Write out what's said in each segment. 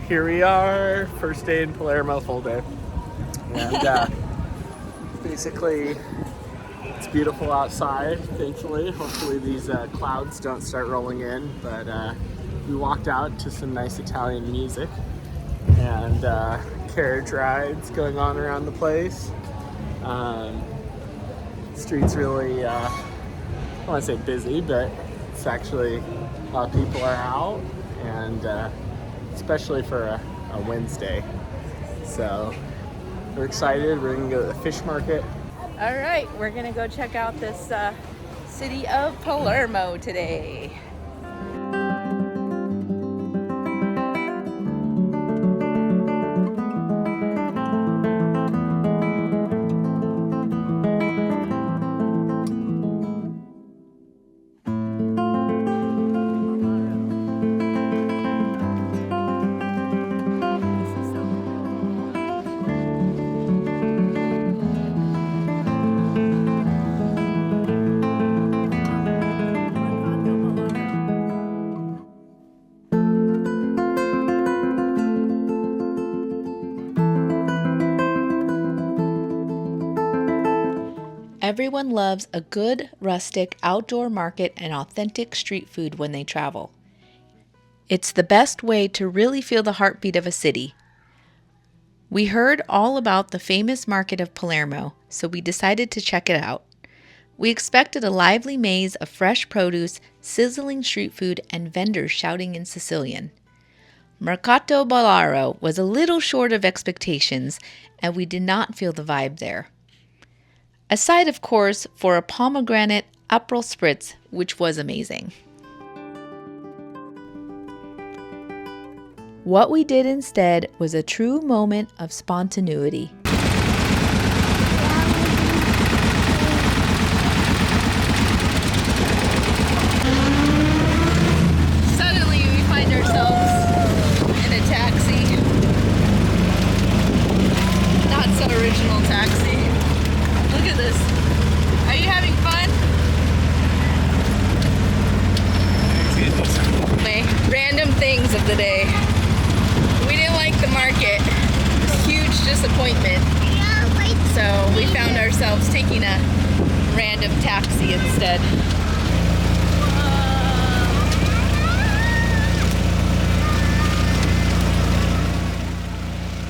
Here we are, first day in Palermo, full day. And basically, it's beautiful outside, thankfully. Hopefully these clouds don't start rolling in, but we walked out to some nice Italian music and carriage rides going on around the place. Street's really, I don't want to say busy, but it's actually, a lot of people are out, and especially for a Wednesday. So we're excited. We're gonna go to the fish market. All right, we're gonna go check out this city of Palermo today. Everyone loves a good, rustic, outdoor market and authentic street food when they travel. It's the best way to really feel the heartbeat of a city. We heard all about the famous market of Palermo, so we decided to check it out. We expected a lively maze of fresh produce, sizzling street food, and vendors shouting in Sicilian. Mercato Ballarò was a little short of expectations, and we did not feel the vibe there. Aside, of course, for a pomegranate Aperol Spritz, which was amazing. What we did instead was a true moment of spontaneity. Suddenly we find ourselves in a taxi. Not so original taxi. Look at this. Are you having fun? Random things of the day. We didn't like the market. Huge disappointment. So we found ourselves taking a random taxi instead.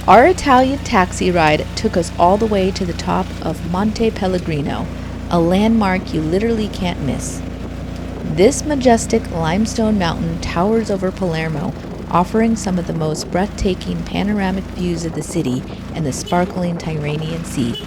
Our Italian taxi ride took us all the way to the top of Monte Pellegrino, a landmark you literally can't miss. This majestic limestone mountain towers over Palermo, offering some of the most breathtaking panoramic views of the city and the sparkling Tyrrhenian Sea.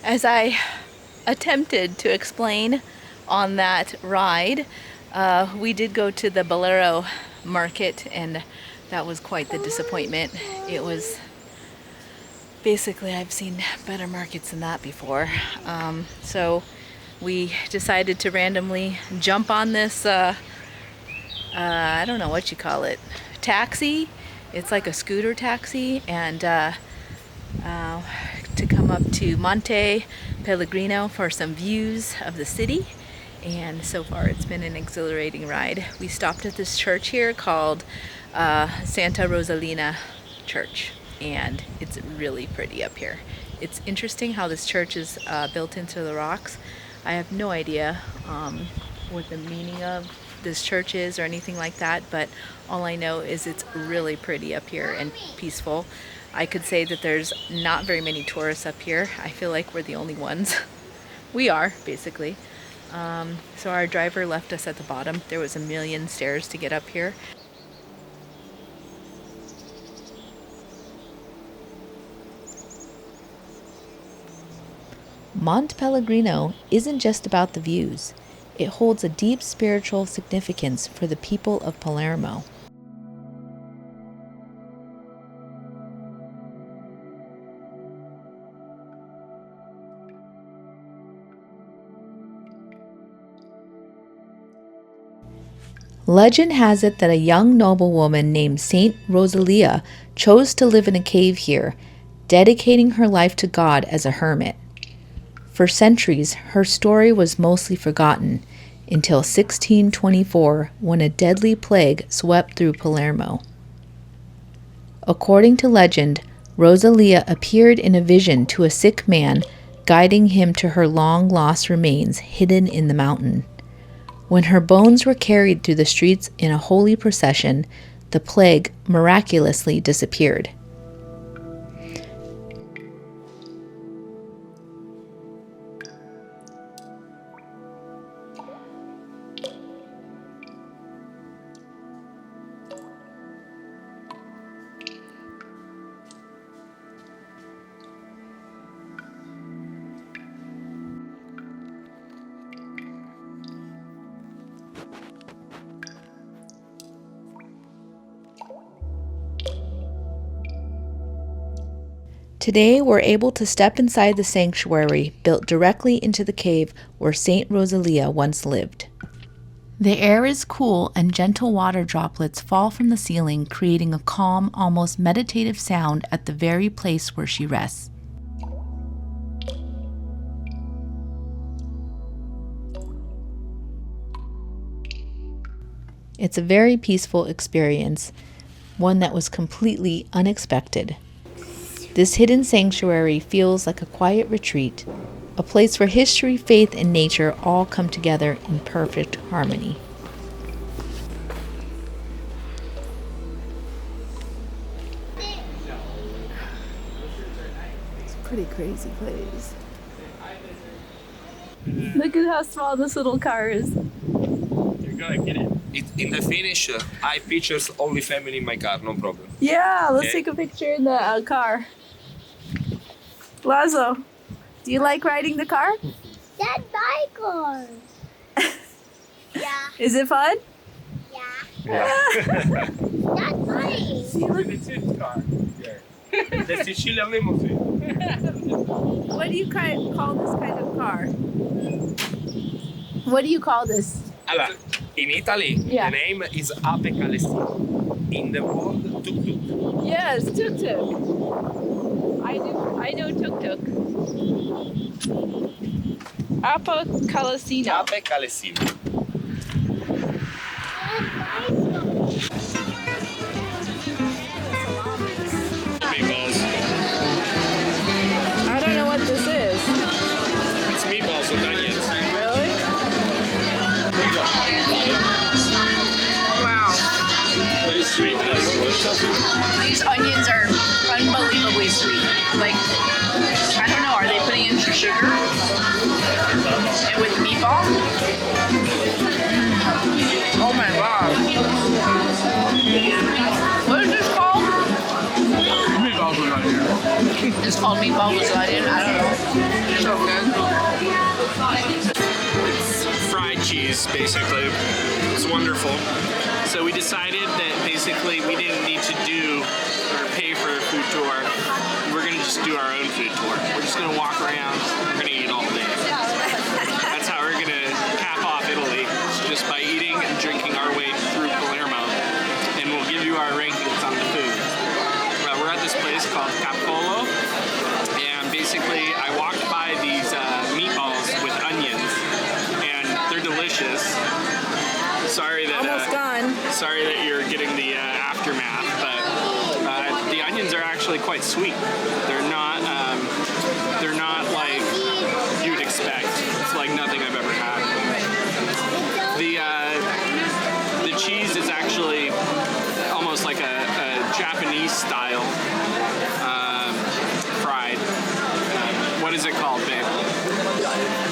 As I attempted to explain on that ride, we did go to the Ballarò market, and that was quite the disappointment. It was basically, I've seen better markets than that before. So we decided to randomly jump on this, I don't know what you call it, taxi. It's like a scooter taxi, and to come up to Monte Pellegrino for some views of the city. And so far it's been an exhilarating ride. We stopped at this church here called Santa Rosalia Church, and it's really pretty up here. It's interesting how this church is built into the rocks. I have no idea what the meaning of this church is or anything like that, but all I know is it's really pretty up here and peaceful. I could say that there's not very many tourists up here. I feel like we're the only ones. We are, basically. So our driver left us at the bottom. There was a million stairs to get up here. Monte Pellegrino isn't just about the views. it holds a deep spiritual significance for the people of Palermo. Legend has it that a young noblewoman named Saint Rosalia chose to live in a cave here, dedicating her life to God as a hermit. For centuries, her story was mostly forgotten, until 1624, when a deadly plague swept through Palermo. According to legend, Rosalia appeared in a vision to a sick man, guiding him to her long-lost remains hidden in the mountain. When her bones were carried through the streets in a holy procession, the plague miraculously disappeared. Today, we're able to step inside the sanctuary built directly into the cave where Saint Rosalia once lived. The air is cool and gentle water droplets fall from the ceiling, creating a calm, almost meditative sound at the very place where she rests. It's a very peaceful experience, one that was completely unexpected. This hidden sanctuary feels like a quiet retreat, a place where history, faith, and nature all come together in perfect harmony. It's a pretty crazy place. Look at how small this little car is. You're gonna get it. In the finish, I pictures only family in my car, no problem. Yeah, let's Okay. take a picture in the car. Lazo, do you like riding the car? That's my car. Yeah, Is it fun? Yeah. that's mine. It's his car. Yeah. The Sicilian limousine. What do you call this kind of car? What do you call this? Allora, in Italy, Yeah. the name is Ape Calestino. In the world, tuk tuk. Yes, tuk-tuk. I know tuk-tuk. Apo Calesino. Ape Calestino. Meatballs. I don't know what this is. It's meatballs with onions. Really? Wow. Very sweet. These onions are unbelievably sweet. Like, I don't know, are they putting in sugar? And with meatball? Oh my god. What is this called? Meatballs with onions. It's called meatball with onion. I don't know. So good. It's fried cheese, basically. It's wonderful. So we decided that basically we didn't need to do or pay for a food tour. We're gonna just do our own food tour. We're just gonna walk around. We're gonna eat all day. That's how we're gonna cap off Italy, just by eating and drinking our way through Palermo. And we'll give you our rankings on the food. We're at this place called Capo, and basically I walked by these meatballs with onions, and they're delicious. Sorry that sorry that you're getting the aftermath, but the onions are actually quite sweet. They're not like you'd expect. It's like nothing I've ever had. The cheese is actually almost like a Japanese style fried. What is it called, babe?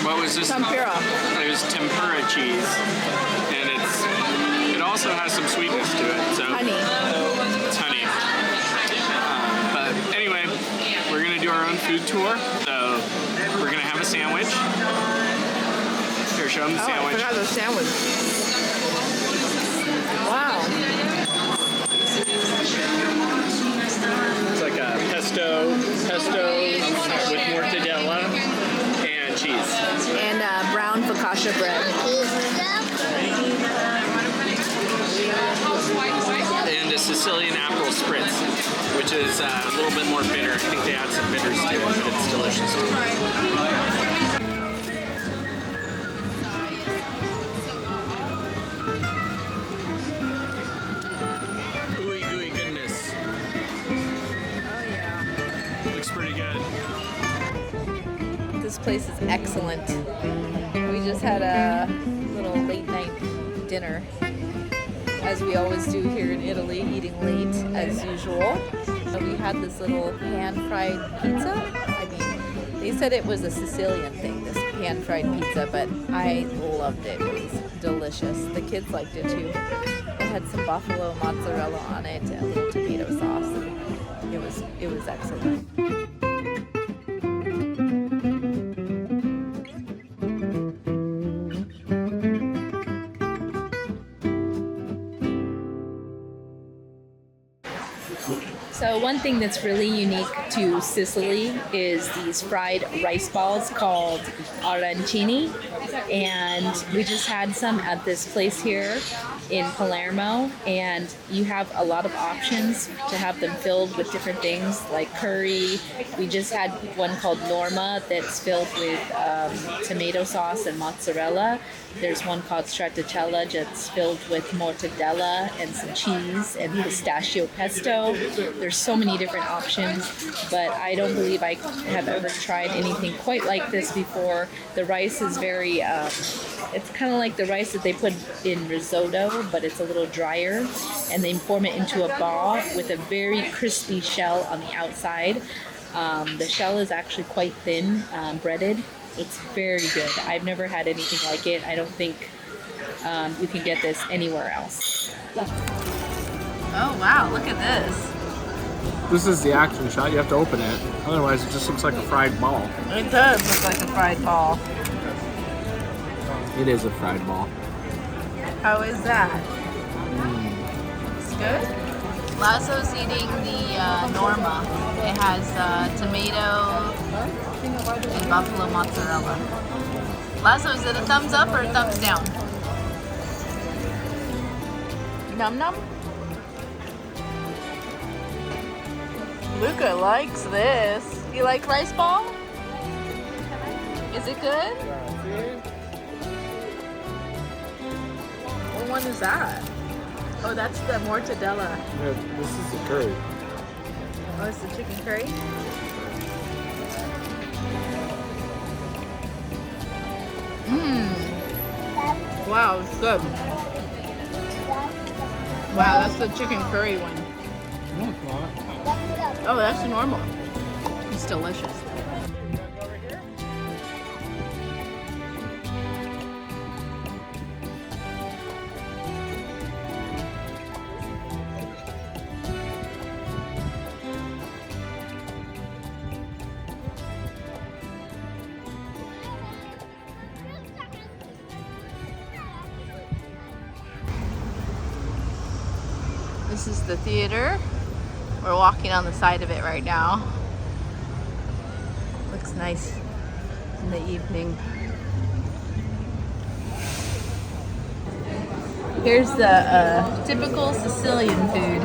What was this? Tempura. There's tempura cheese, and it also has some sweetness to it. So Honey. it's honey. But anyway, we're gonna do our own food tour. So we're gonna have a sandwich. Here, show them the Oh, I sandwich. forgot the sandwich. Wow. It's like a pesto with mortadella and cheese. And brown focaccia bread. And a Sicilian Aperol Spritz, which is a little bit more bitter. I think they add some bitters to it, but it's delicious. Ooey gooey goodness. Oh yeah. Looks pretty good. This place is excellent. We just had a little late night dinner, as we always do here in Italy, eating late as usual. So we had this little pan-fried pizza. I mean, they said it was a Sicilian thing, this pan-fried pizza, but I loved it. It was delicious. The kids liked it too. It had some buffalo mozzarella on it, and a little tomato sauce. And it was excellent. So one thing that's really unique to Sicily is these fried rice balls called arancini, and we just had some at this place here in Palermo, and you have a lot of options to have them filled with different things like curry. We just had one called Norma that's filled with tomato sauce and mozzarella. There's one called stracciatella that's filled with mortadella and some cheese and pistachio pesto. There's so many different options, but I don't believe I have ever tried anything quite like this before. The rice is very, it's kind of like the rice that they put in risotto, but it's a little drier, and they form it into a ball with a very crispy shell on the outside. The shell is actually quite thin, breaded. It's very good. I've never had anything like it. I don't think you can get this anywhere else. Oh wow, look at this. This is the action shot. You have to open it. Otherwise, it just looks like a fried ball. It does look like a fried ball. It is a fried ball. How is that? It's good? Lasso's eating the Norma. It has tomato and buffalo mozzarella. Lasso, is it a thumbs up or a thumbs down? Num num? Luca likes this. You like rice ball? Is it good? What one is that? Oh, that's the mortadella. Yeah, this is the curry. Oh, it's the chicken curry? Mmm. Wow, it's good. Wow, that's the chicken curry one. No, it's not. Oh, that's normal. It's delicious. This is the theater. We're walking on the side of it right now. Looks nice in the evening. Here's the typical Sicilian food.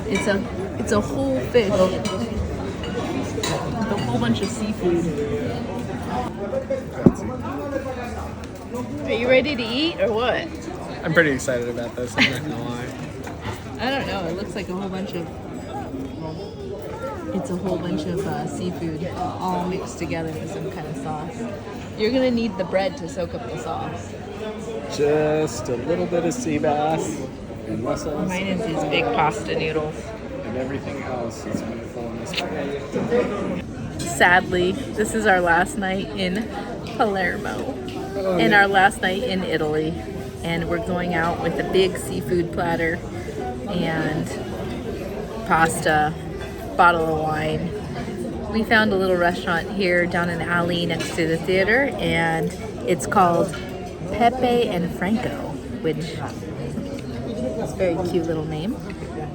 It's a whole fish with a whole bunch of seafood. Are you ready to eat or what? I'm pretty excited about this. I'm not gonna lie. I don't know. It looks like a whole bunch of. It's a whole bunch of seafood all mixed together with some kind of sauce. You're gonna need the bread to soak up the sauce. Just a little bit of sea bass and mussels. Mine is these big pasta noodles. And everything else is wonderful in this bag. Sadly, this is our last night in Palermo and our last night in Italy. And we're going out with a big seafood platter and pasta, bottle of wine. We found a little restaurant here down an alley next to the theater, and it's called Pepe and Franco, which is a very cute little name.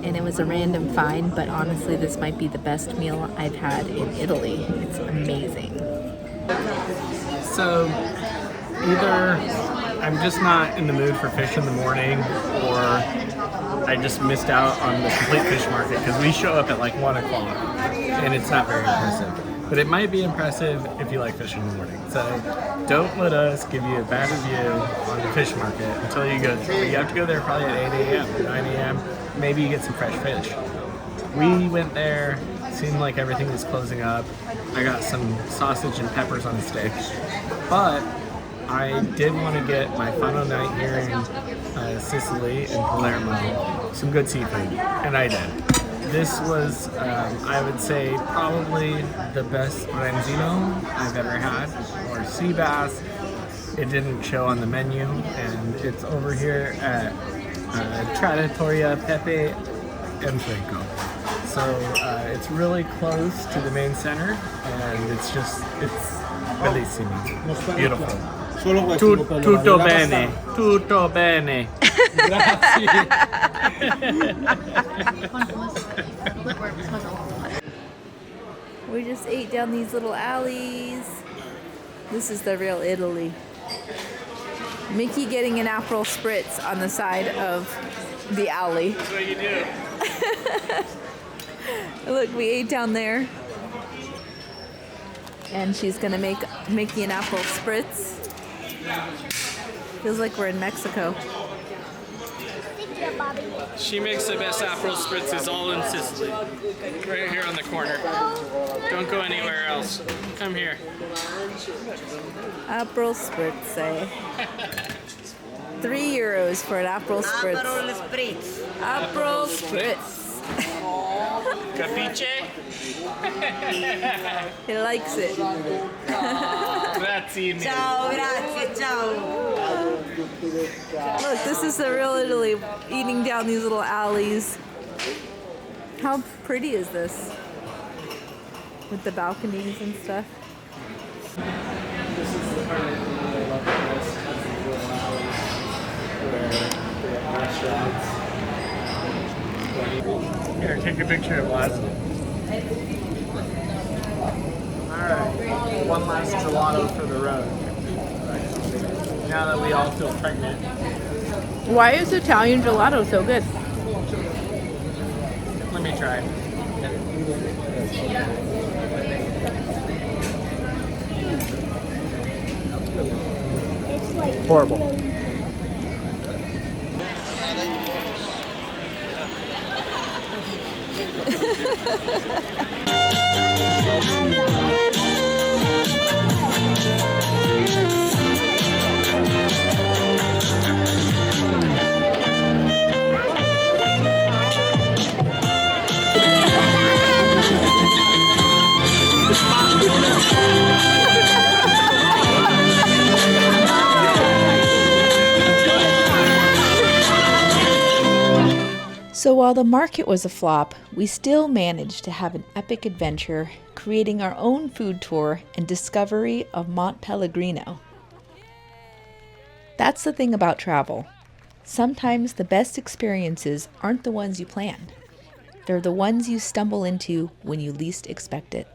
And it was a random find, but honestly, this might be the best meal I've had in Italy. It's amazing. So either I'm just not in the mood for fish in the morning, or I just missed out on the complete fish market because we show up at like 1 o'clock and it's not very impressive. But it might be impressive if you like fish in the morning. So don't let us give you a bad review on the fish market until you go there. You have to go there probably at 8 a.m., 9 a.m. Maybe you get some fresh fish. We went there, seemed like everything was closing up. I got some sausage and peppers on a stick. But I did want to get my final night here in Sicily, in Palermo, some good seafood, and I did. This was, I would say, probably the best branzino I've ever had, or sea bass. It didn't show on the menu, and it's over here at Trattoria Pepe and Franco. So it's really close to the main center, and it's bellissimo, beautiful. Tutto bene, tutto bene. We just ate down these little alleys. This is the real Italy. Mickey getting an Aperol Spritz on the side of the alley. That's what you do. Look, we ate down there. And she's gonna make Mickey an Aperol Spritz. Feels like we're in Mexico. She makes the best Aperol Spritzes all in Sicily. Right here on the corner. Don't go anywhere else. Come here. Aperol Spritz, eh? €3 for an Aperol Spritz. Aperol Spritz. Capiche? He likes it. Grazie mille. Ciao, grazie, ciao. Look, this is the real Italy, eating down these little alleys. How pretty is this? With the balconies and stuff. This is the part of Italy I love the most, has these little alleys where they have restaurants. Here, take a picture of us. Alright, one last gelato for the road. Now that we all feel pregnant. Why is Italian gelato so good? Let me try. It's like Horrible. So while the market was a flop, we still managed to have an epic adventure, creating our own food tour and discovery of Monte Pellegrino. That's the thing about travel. Sometimes the best experiences aren't the ones you plan. They're the ones you stumble into when you least expect it.